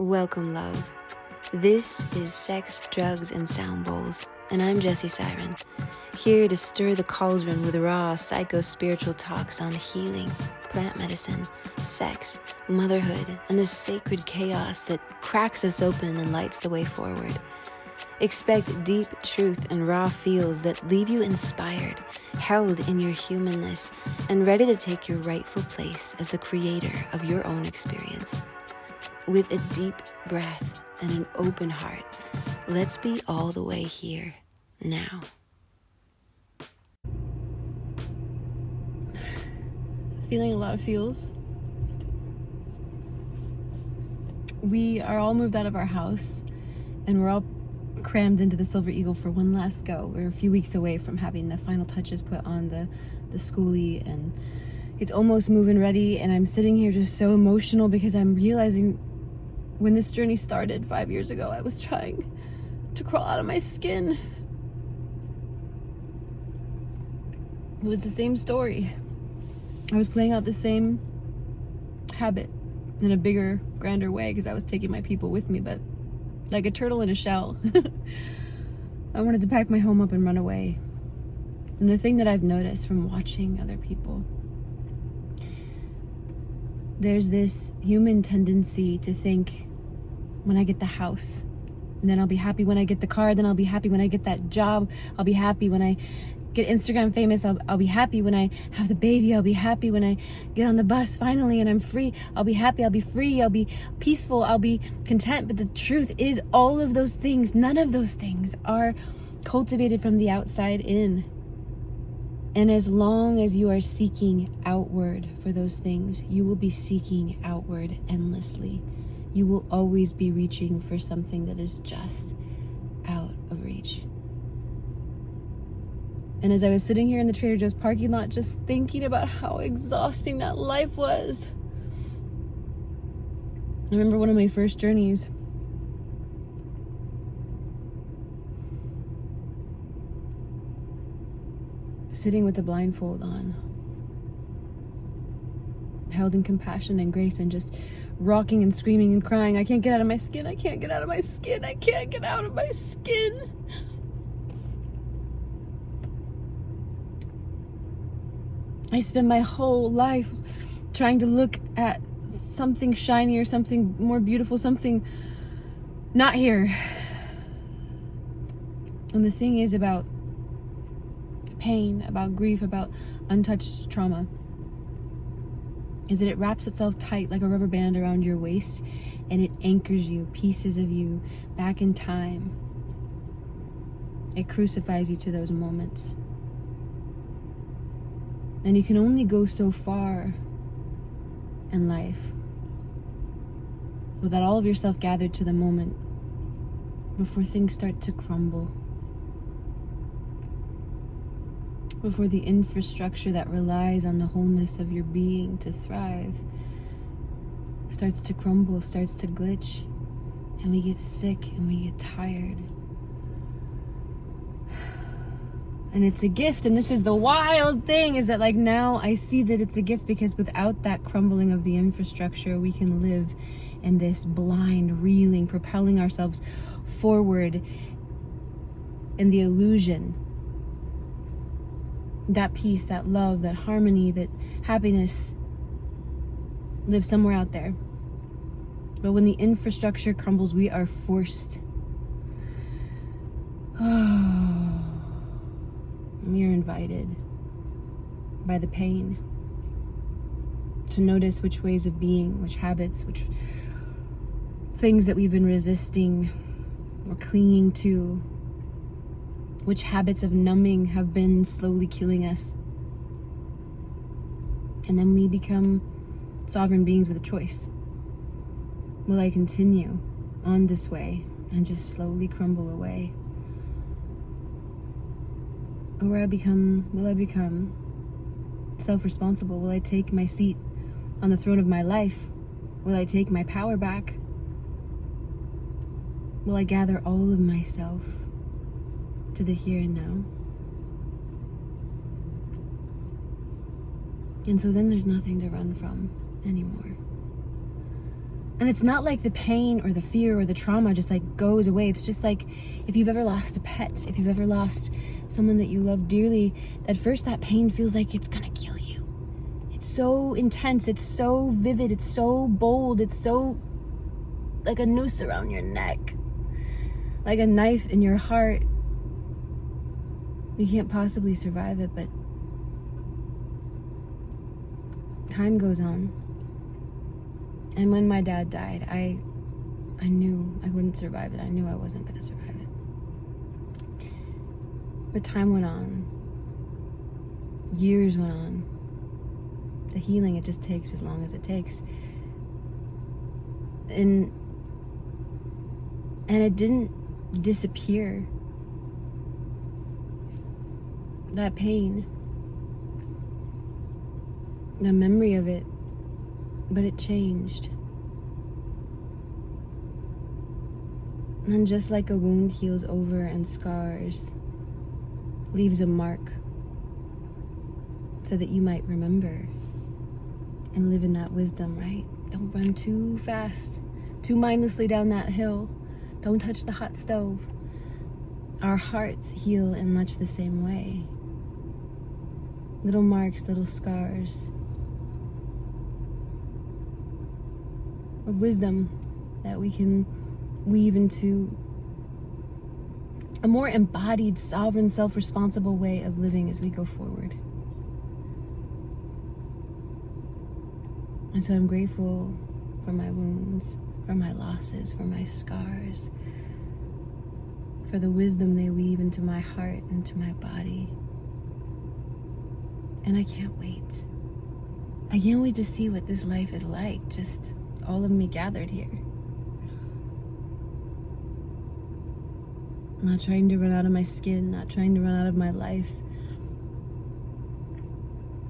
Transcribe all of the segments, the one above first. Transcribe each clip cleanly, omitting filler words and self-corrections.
Welcome, love. This is Sex, Drugs, and Sound Bowls, and I'm Jessie Siren, here to stir the cauldron with raw psycho-spiritual talks on healing, plant medicine, sex, motherhood, and the sacred chaos that cracks us open and lights the way forward. Expect deep truth and raw feels that leave you inspired, held in your humanness, and ready to take your rightful place as the creator of your own experience. With a deep breath and an open heart, let's be all the way here now. Feeling a lot of feels. We are all moved out of our house and we're all crammed into the Silver Eagle for one last go. We're a few weeks away from having the final touches put on the schoolie, and it's almost move-in ready, and I'm sitting here just so emotional because I'm realizing when this journey started 5 years ago, I was trying to crawl out of my skin. It was the same story. I was playing out the same habit in a bigger, grander way because I was taking my people with me, but like a turtle in a shell. I wanted to pack my home up and run away. And the thing that I've noticed from watching other people, there's this human tendency to think, when I get the house, and then I'll be happy when I get the car, then I'll be happy when I get that job, I'll be happy when I get Instagram famous, I'll be happy when I have the baby, I'll be happy when I get on the bus finally and I'm free, I'll be happy, I'll be free, I'll be peaceful, I'll be content. But the truth is, all of those things, none of those things are cultivated from the outside in. And as long as you are seeking outward for those things, you will be seeking outward endlessly. You will always be reaching for something that is just out of reach. And as I was sitting here in the Trader Joe's parking lot, just thinking about how exhausting that life was, I remember one of my first journeys. Sitting with a blindfold on, held in compassion and grace, and just rocking and screaming and crying, I can't get out of my skin, I can't get out of my skin, I can't get out of my skin. I spend my whole life trying to look at something shinier, something more beautiful, something not here. And the thing is about pain, about grief, about untouched trauma, is that it wraps itself tight like a rubber band around your waist, and it anchors you, pieces of you, back in time. It crucifies you to those moments. And you can only go so far in life without all of yourself gathered to the moment before things start to crumble. Before the infrastructure that relies on the wholeness of your being to thrive starts to crumble, starts to glitch, and we get sick and we get tired. And it's a gift, and this is the wild thing, is that like now I see that it's a gift, because without that crumbling of the infrastructure, we can live in this blind reeling, propelling ourselves forward in the illusion. That peace, that love, that harmony, that happiness lives somewhere out there. But when the infrastructure crumbles, we are forced. We are invited by the pain to notice which ways of being, which habits, which things that we've been resisting or clinging to, which habits of numbing have been slowly killing us. And then we become sovereign beings with a choice. Will I continue on this way and just slowly crumble away? Or will I become self-responsible? Will I take my seat on the throne of my life? Will I take my power back? Will I gather all of myself to the here and now? And so then there's nothing to run from anymore. And it's not like the pain or the fear or the trauma just like goes away. It's just like if you've ever lost a pet, if you've ever lost someone that you love dearly, at first that pain feels like it's gonna kill you. It's so intense, it's so vivid, it's so bold, it's so like a noose around your neck, like a knife in your heart. You can't possibly survive it, but time goes on. And when my dad died, I knew I wouldn't survive it. I knew I wasn't going to survive it. But time went on. Years went on. The healing, it just takes as long as it takes. And it didn't disappear. That pain, the memory of it, but it changed. And just like a wound heals over and scars, leaves a mark so that you might remember and live in that wisdom, right? Don't run too fast, too mindlessly down that hill. Don't touch the hot stove. Our hearts heal in much the same way. Little marks, little scars of wisdom that we can weave into a more embodied, sovereign, self-responsible way of living as we go forward. And so I'm grateful for my wounds, for my losses, for my scars, for the wisdom they weave into my heart, into my body. And I can't wait. I can't wait to see what this life is like, just all of me gathered here. Not trying to run out of my skin, not trying to run out of my life.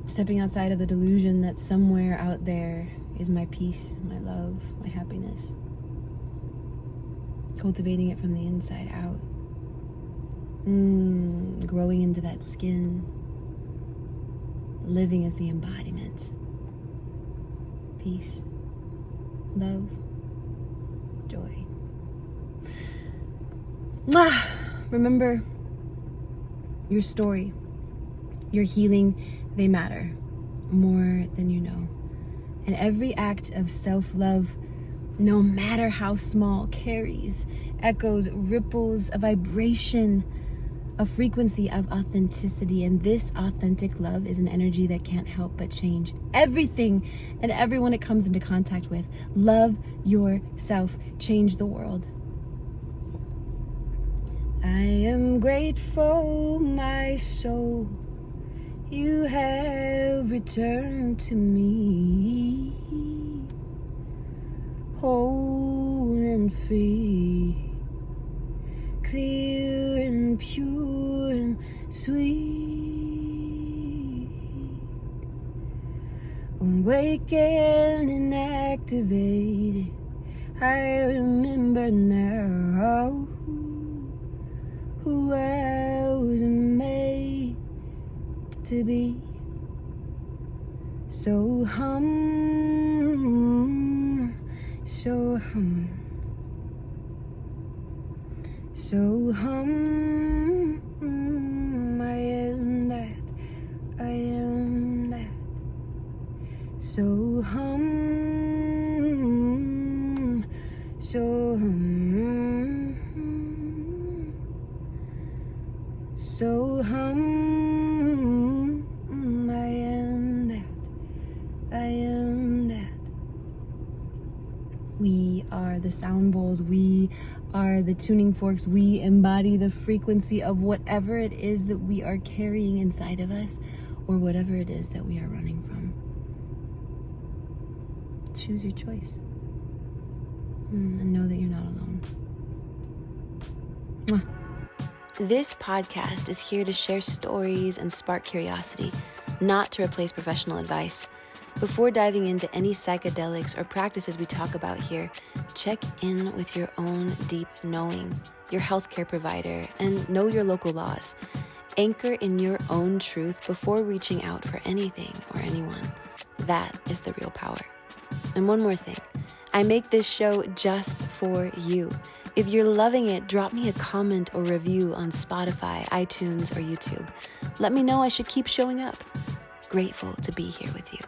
Stepping outside of the delusion that somewhere out there is my peace, my love, my happiness. Cultivating it from the inside out. Growing into that skin. Living as the embodiment. Peace, love, joy. Remember, your story, your healing, they matter more than you know. And every act of self-love, no matter how small, carries, echoes, ripples, a vibration, a frequency of authenticity. And this authentic love is an energy that can't help but change everything and everyone it comes into contact with. Love yourself. Change the world. I am grateful, my soul, you have returned to me, whole and free, clear and pure and sweet, awakened and activated. I remember now who I was made to be. So so I am that, I am that. So I am that, I am that. We are the sound bowls, we are the tuning forks, we embody the frequency of whatever it is that we are carrying inside of us, or whatever it is that we are running from. Choose your choice. And know that you're not alone. Mwah. This podcast is here to share stories and spark curiosity, not to replace professional advice. Before diving into any psychedelics or practices we talk about here, check in with your own deep knowing, your healthcare provider, and know your local laws. Anchor in your own truth before reaching out for anything or anyone. That is the real power. And one more thing. I make this show just for you. If you're loving it, drop me a comment or review on Spotify, iTunes, or YouTube. Let me know I should keep showing up. Grateful to be here with you.